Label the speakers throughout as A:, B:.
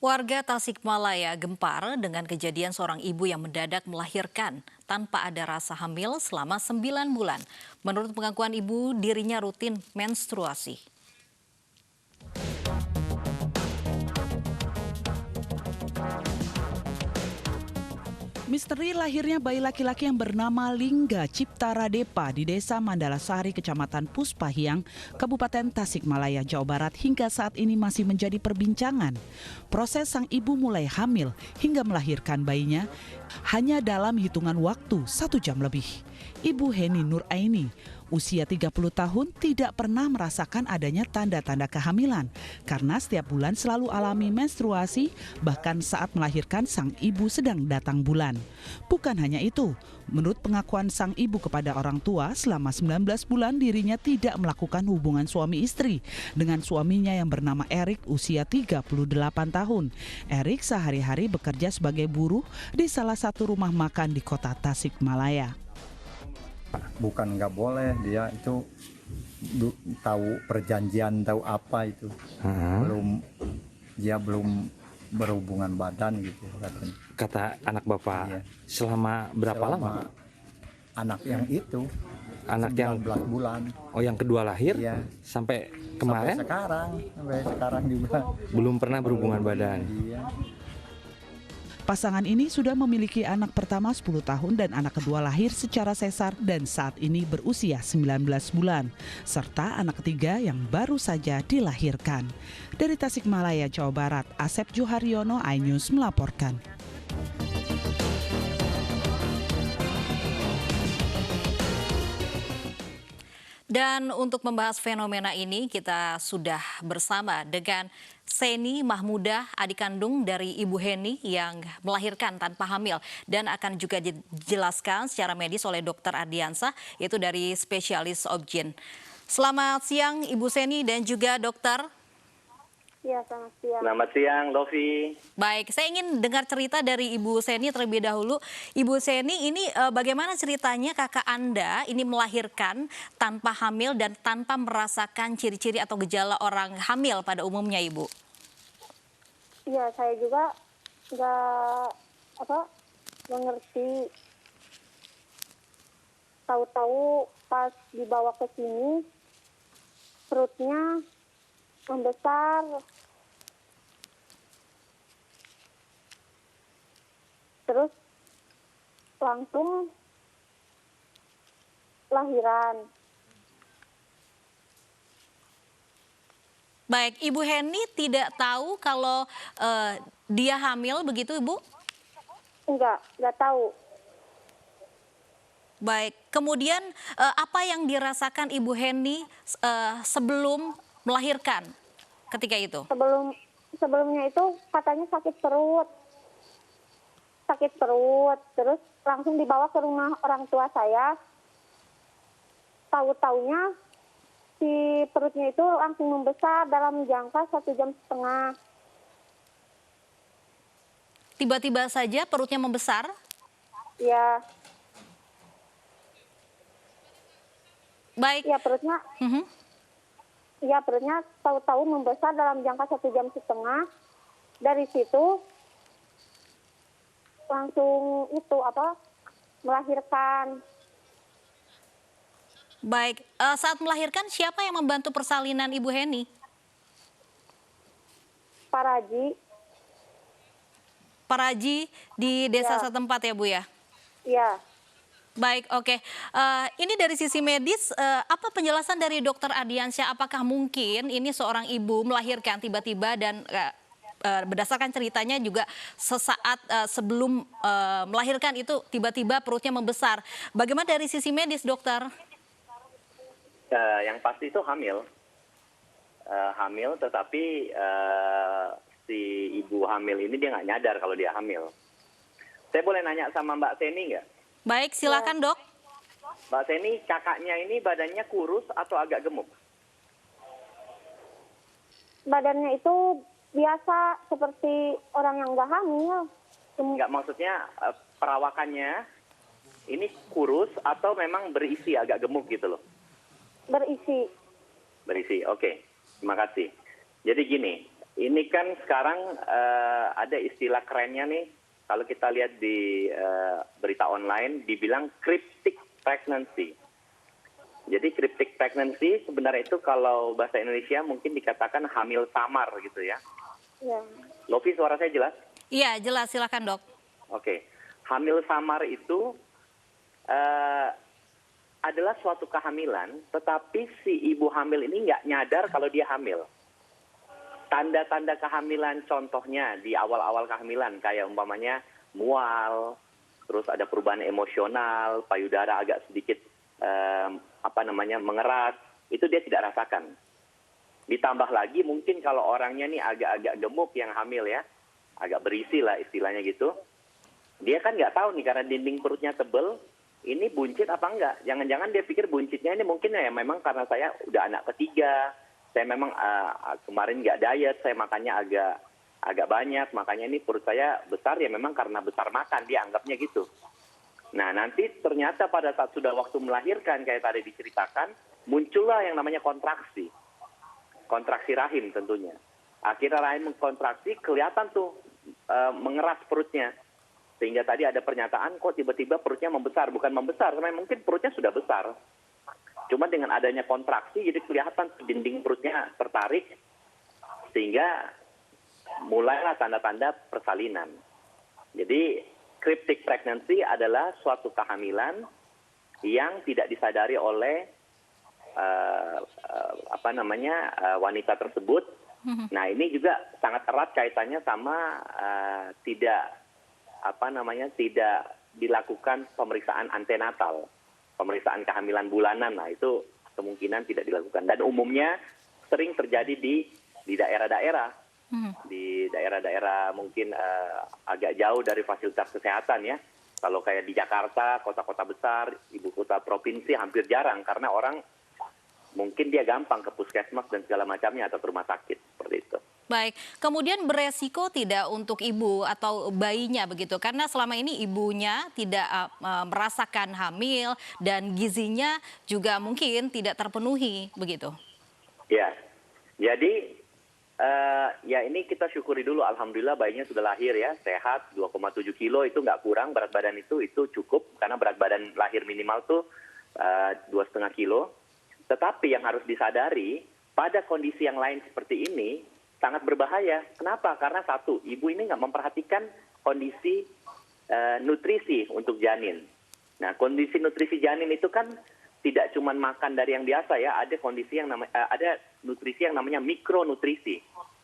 A: Warga Tasikmalaya gempar dengan kejadian seorang ibu yang mendadak melahirkan tanpa ada rasa hamil selama 9 bulan. Menurut pengakuan ibu, dirinya rutin menstruasi.
B: Misteri lahirnya bayi laki-laki yang bernama Lingga Cipta Radepa di Desa Mandalasari, Kecamatan Puspahyang, Kabupaten Tasikmalaya, Jawa Barat hingga saat ini masih menjadi perbincangan. Proses sang ibu mulai hamil hingga melahirkan bayinya hanya dalam hitungan waktu 1 jam lebih. Ibu Heni Nuraini, usia 30 tahun, tidak pernah merasakan adanya tanda-tanda kehamilan karena setiap bulan selalu alami menstruasi, bahkan saat melahirkan sang ibu sedang datang bulan. Bukan hanya itu, menurut pengakuan sang ibu kepada orang tua, selama 19 bulan dirinya tidak melakukan hubungan suami istri dengan suaminya yang bernama Erik, usia 38 tahun. Erik sehari-hari bekerja sebagai buruh di salah satu rumah makan di kota Tasikmalaya.
C: Bukan nggak boleh, dia itu tahu perjanjian, tahu apa itu. Dia belum berhubungan badan gitu katanya.
D: Kata anak bapak,
C: Iya.
D: selama berapa lama?
C: Anak yang itu,
D: Anak yang
C: 19 bulan.
D: Oh, yang kedua lahir?
C: Iya.
D: Sampai kemarin?
C: Sampai sekarang juga.
D: Belum pernah berhubungan badan.
C: Iya.
B: Pasangan ini sudah memiliki anak pertama 10 tahun dan anak kedua lahir secara sesar dan saat ini berusia 19 bulan. Serta anak ketiga yang baru saja dilahirkan. Dari Tasikmalaya, Jawa Barat, Asep Juharyono, iNews melaporkan.
A: Dan untuk membahas fenomena ini kita sudah bersama dengan Seni Mahmudah, adik kandung dari Ibu Heni yang melahirkan tanpa hamil dan akan juga dijelaskan secara medis oleh Dr. Ardiansah, yaitu dari spesialis obgyn. Selamat siang Ibu Seni dan juga dokter.
E: Ya, selamat siang.
F: Selamat siang, Lovi.
A: Baik, saya ingin dengar cerita dari Ibu Seni terlebih dahulu. Ibu Seni, ini bagaimana ceritanya kakak Anda ini melahirkan tanpa hamil dan tanpa merasakan ciri-ciri atau gejala orang hamil pada umumnya, Ibu?
E: Iya, saya juga nggak ngerti. Tahu-tahu pas dibawa ke sini perutnya membesar. Terus langsung lahiran.
A: Baik, Ibu Heni tidak tahu kalau dia hamil begitu, Ibu?
E: Enggak tahu.
A: Baik, kemudian apa yang dirasakan Ibu Heni sebelum melahirkan ketika itu?
E: Sebelumnya itu katanya sakit perut, terus langsung dibawa ke rumah orang tua saya. Tahu-taunya si perutnya itu langsung membesar dalam jangka 1,5 jam.
A: Tiba-tiba saja perutnya membesar?
E: Ya.
A: Baik.
E: Ya, perutnya. Ya, perutnya tahu-tahu membesar dalam jangka 1,5 jam. Dari situ langsung melahirkan.
A: Baik, saat melahirkan siapa yang membantu persalinan Ibu Heni?
E: Pak Raji.
A: Pak Raji di desa
E: Ya.
A: setempat ya, Bu ya?
E: Ya.
A: Baik, oke. Ini dari sisi medis, apa penjelasan dari Dokter Ardiansyah? Apakah mungkin ini seorang ibu melahirkan tiba-tiba dan berdasarkan ceritanya juga sesaat sebelum melahirkan itu tiba-tiba perutnya membesar. Bagaimana dari sisi medis, dokter?
F: Yang pasti itu hamil. Hamil, tetapi si ibu hamil ini dia nggak nyadar kalau dia hamil. Saya boleh nanya sama Mbak Seni nggak?
A: Baik, silakan dok.
F: Mbak Seni, kakaknya ini badannya kurus atau agak gemuk?
E: Badannya itu biasa seperti orang yang nggak hamil.
F: Nggak, maksudnya perawakannya ini kurus atau memang berisi agak gemuk gitu loh?
E: Berisi.
F: Berisi, oke. Terima kasih. Jadi gini, Ini kan sekarang ada istilah kerennya nih, kalau kita lihat di berita online, dibilang cryptic pregnancy. Jadi cryptic pregnancy sebenarnya itu kalau bahasa Indonesia mungkin dikatakan hamil samar gitu ya.
E: Ya.
F: Lovi, suara saya jelas?
A: Iya, jelas. Silakan, Dok.
F: Oke. Hamil samar itu adalah suatu kehamilan, tetapi si ibu hamil ini nggak nyadar kalau dia hamil. Tanda-tanda kehamilan contohnya di awal-awal kehamilan kayak umpamanya mual, terus ada perubahan emosional, payudara agak sedikit mengeras, itu dia tidak rasakan. Ditambah lagi mungkin kalau orangnya nih agak-agak gemuk yang hamil ya, agak berisi lah istilahnya gitu. Dia kan nggak tahu nih karena dinding perutnya tebel, ini buncit apa enggak. Jangan-jangan dia pikir buncitnya ini mungkin ya memang karena saya udah anak ketiga, saya memang kemarin nggak diet, saya makannya agak banyak, makanya ini perut saya besar ya memang karena besar makan, dia anggapnya gitu. Nah nanti ternyata pada saat sudah waktu melahirkan kayak tadi diceritakan, muncullah yang namanya kontraksi rahim tentunya. Akhirnya rahim mengkontraksi, kelihatan tuh mengeras perutnya. Sehingga tadi ada pernyataan kok tiba-tiba perutnya membesar, bukan membesar, karena mungkin perutnya sudah besar. Cuma dengan adanya kontraksi, jadi kelihatan dinding perutnya tertarik, sehingga mulailah tanda-tanda persalinan. Jadi, cryptic pregnancy adalah suatu kehamilan yang tidak disadari oleh wanita tersebut. Nah, ini juga sangat erat kaitannya sama tidak dilakukan pemeriksaan antenatal. Pemeriksaan kehamilan bulanan, nah itu kemungkinan tidak dilakukan. Dan umumnya sering terjadi di daerah-daerah. Di daerah-daerah mungkin agak jauh dari fasilitas kesehatan ya. Kalau kayak di Jakarta, kota-kota besar, ibu kota provinsi hampir jarang. Karena orang mungkin dia gampang ke puskesmas dan segala macamnya atau ke rumah sakit, seperti itu.
A: Baik, kemudian beresiko tidak untuk ibu atau bayinya begitu? Karena selama ini ibunya tidak merasakan hamil dan gizinya juga mungkin tidak terpenuhi begitu.
F: Ya, jadi ya ini kita syukuri dulu, alhamdulillah bayinya sudah lahir ya, sehat, 2,7 kilo itu nggak kurang, berat badan itu cukup karena berat badan lahir minimal tuh 2,5 kilo. Tetapi yang harus disadari pada kondisi yang lain seperti ini sangat berbahaya. Kenapa? Karena satu, ibu ini nggak memperhatikan kondisi nutrisi untuk janin. Nah, kondisi nutrisi janin itu kan tidak cuma makan dari yang biasa ya, ada nutrisi yang namanya mikronutrisi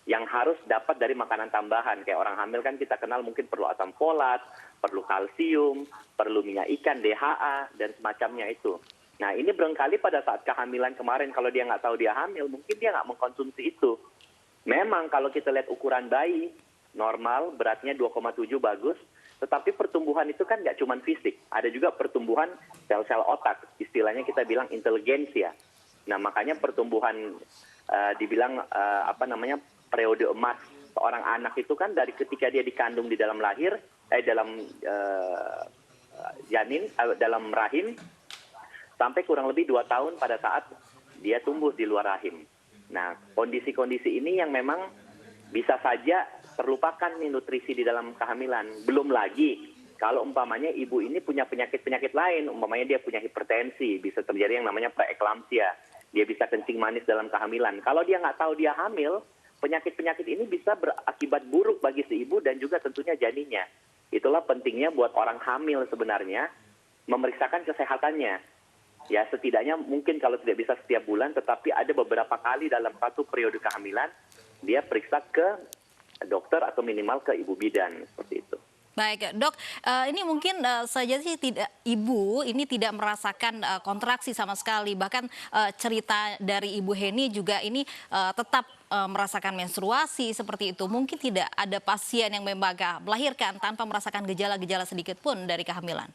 F: yang harus dapat dari makanan tambahan. Kayak orang hamil kan kita kenal mungkin perlu asam folat, perlu kalsium, perlu minyak ikan, DHA dan semacamnya itu. Nah, ini barangkali pada saat kehamilan kemarin kalau dia nggak tahu dia hamil, mungkin dia nggak mengkonsumsi itu. Memang kalau kita lihat ukuran bayi, normal, beratnya 2,7 bagus, tetapi pertumbuhan itu kan nggak cuma fisik, ada juga pertumbuhan sel-sel otak, istilahnya kita bilang inteligensia. Nah makanya pertumbuhan dibilang periode emas seorang anak itu kan dari ketika dia dikandung di dalam dalam rahim, sampai kurang lebih 2 tahun pada saat dia tumbuh di luar rahim. Nah, kondisi-kondisi ini yang memang bisa saja terlupakan nih nutrisi di dalam kehamilan. Belum lagi kalau umpamanya ibu ini punya penyakit-penyakit lain, umpamanya dia punya hipertensi, bisa terjadi yang namanya preeklamsia. Dia bisa kencing manis dalam kehamilan. Kalau dia nggak tahu dia hamil, penyakit-penyakit ini bisa berakibat buruk bagi si ibu dan juga tentunya janinnya. Itulah pentingnya buat orang hamil sebenarnya memeriksakan kesehatannya. Ya setidaknya mungkin kalau tidak bisa setiap bulan, tetapi ada beberapa kali dalam satu periode kehamilan, dia periksa ke dokter atau minimal ke ibu bidan, seperti itu.
A: Baik, Dok, ini mungkin saja sih ibu ini tidak merasakan kontraksi sama sekali. Bahkan cerita dari Ibu Heni juga ini tetap merasakan menstruasi seperti itu. Mungkin tidak ada pasien yang melahirkan tanpa merasakan gejala-gejala sedikit pun dari kehamilan.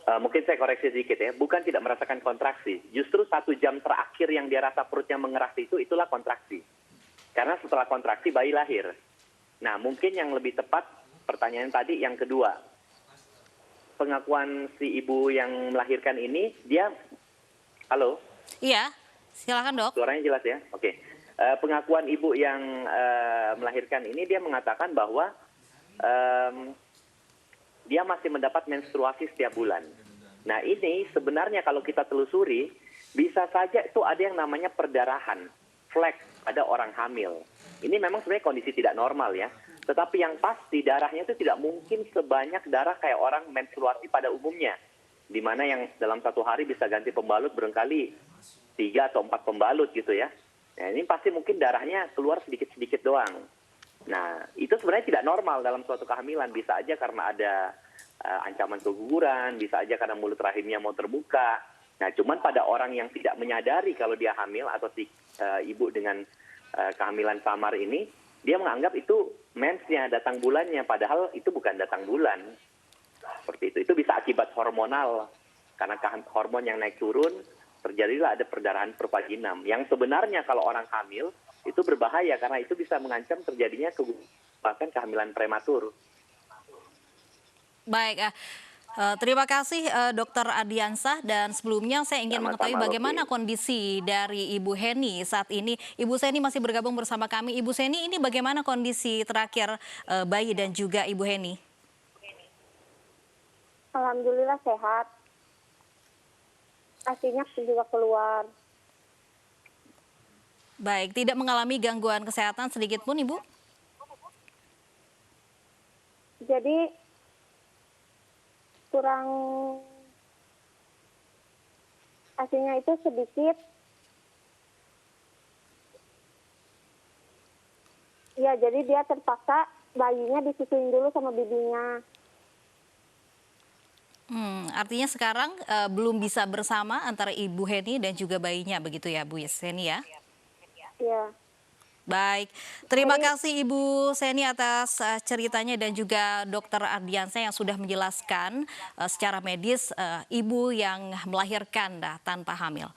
F: Mungkin saya koreksi sedikit ya, bukan tidak merasakan kontraksi. Justru 1 jam terakhir yang dia rasa perutnya mengeras itulah kontraksi. Karena setelah kontraksi bayi lahir. Nah mungkin yang lebih tepat pertanyaan tadi yang kedua. Pengakuan si ibu yang melahirkan ini, dia... Halo?
A: Iya, silakan Dok.
F: Suaranya jelas ya? Oke. pengakuan ibu yang melahirkan ini, dia mengatakan bahwa dia masih mendapat menstruasi setiap bulan. Nah ini sebenarnya kalau kita telusuri, bisa saja itu ada yang namanya perdarahan, flek pada orang hamil. Ini memang sebenarnya kondisi tidak normal ya. Tetapi yang pasti darahnya itu tidak mungkin sebanyak darah kayak orang menstruasi pada umumnya. Di mana yang dalam satu hari bisa ganti pembalut barangkali 3 atau 4 pembalut gitu ya. Nah ini pasti mungkin darahnya keluar sedikit-sedikit doang. Nah itu sebenarnya tidak normal dalam suatu kehamilan. Bisa aja karena ada ancaman keguguran, bisa aja karena mulut rahimnya mau terbuka. Nah cuman pada orang yang tidak menyadari kalau dia hamil atau si ibu dengan kehamilan samar ini, dia menganggap itu mensnya, datang bulannya, padahal itu bukan datang bulan. Seperti itu. Itu bisa akibat hormonal. Karena hormon yang naik turun, terjadilah ada perdarahan pervaginam. Yang sebenarnya kalau orang hamil, itu berbahaya karena itu bisa mengancam terjadinya bahkan kehamilan prematur.
A: Baik, terima kasih Dr. Ardiansah, dan sebelumnya saya ingin mengetahui bagaimana kondisi dari Ibu Heni saat ini. Ibu Seni masih bergabung bersama kami. Ibu Seni, ini bagaimana kondisi terakhir bayi dan juga Ibu Heni?
E: Alhamdulillah sehat. Asinya juga keluar.
A: Baik, tidak mengalami gangguan kesehatan sedikit pun, Ibu?
E: Jadi kurang asinya itu sedikit. Ya, jadi dia terpaksa bayinya disusuin dulu sama bibinya.
A: Artinya sekarang belum bisa bersama antara Ibu Heni dan juga bayinya, begitu ya Bu Seni ya?
E: Ya.
A: Baik, terima kasih Ibu Seni atas ceritanya dan juga Dr. Ardiansah yang sudah menjelaskan secara medis ibu yang melahirkan tanpa hamil.